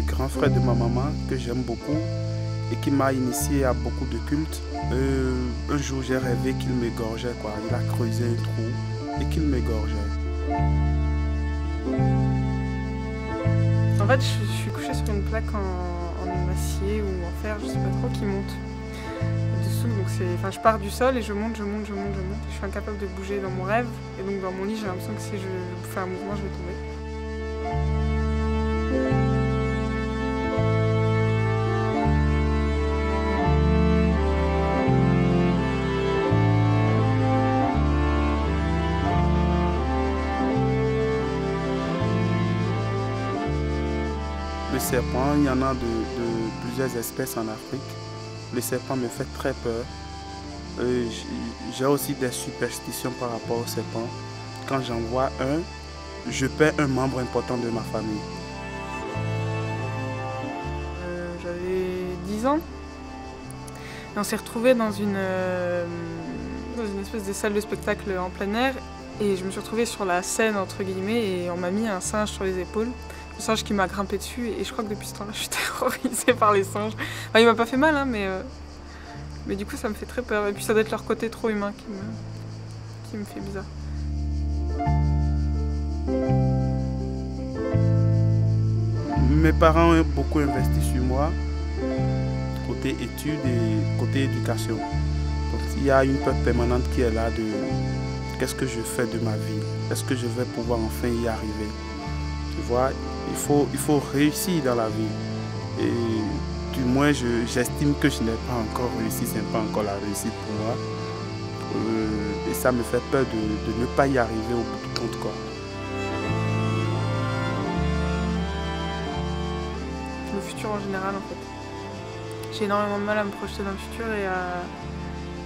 grand frère de ma maman que j'aime beaucoup et qui m'a initié à beaucoup de cultes. Un jour, j'ai rêvé qu'il m'égorgeait, quoi. Il a creusé un trou et qu'il m'égorgeait. En fait, je suis couchée sur une plaque en acier ou en fer, je sais pas trop, qui monte dessous. Donc je pars du sol et je monte. Je suis incapable de bouger dans mon rêve. Et donc dans mon lit, j'ai l'impression que si je fais un mouvement, je vais tomber. Le serpent, il y en a de plusieurs espèces en Afrique. Le serpent me fait très peur. J'ai aussi des superstitions par rapport au serpent. Quand j'en vois un, je perds un membre important de ma famille. J'avais 10 ans. Et on s'est retrouvés dans une espèce de salle de spectacle en plein air. Et je me suis retrouvée sur la scène, entre guillemets, et on m'a mis un singe sur les épaules. Le singe qui m'a grimpé dessus, et je crois que depuis ce temps-là, je suis terrorisée par les singes. Enfin, il m'a pas fait mal, hein, mais du coup, ça me fait très peur. Et puis ça doit être leur côté trop humain qui me fait bizarre. Mes parents ont beaucoup investi sur moi, côté études et côté éducation. Donc il y a une peur permanente qui est là de qu'est-ce que je fais de ma vie? Est-ce que je vais pouvoir enfin y arriver? Tu vois, il faut réussir dans la vie. Et du moins, j'estime que je n'ai pas encore réussi, ce n'est pas encore la réussite pour moi. Et ça me fait peur de ne pas y arriver au bout du compte, quoi. Le futur en général, en fait. J'ai énormément de mal à me projeter dans le futur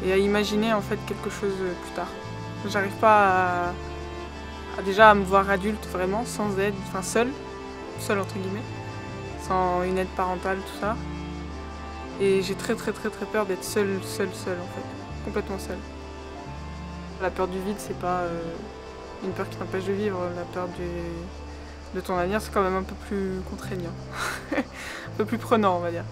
et à imaginer en fait quelque chose plus tard. J'arrive pas déjà à me voir adulte vraiment, sans aide, enfin seule entre guillemets, sans une aide parentale, tout ça. Et j'ai très peur d'être seule en fait, complètement seule. La peur du vide, c'est pas une peur qui t'empêche de vivre, la peur de ton avenir, c'est quand même un peu plus contraignant, un peu plus prenant, on va dire.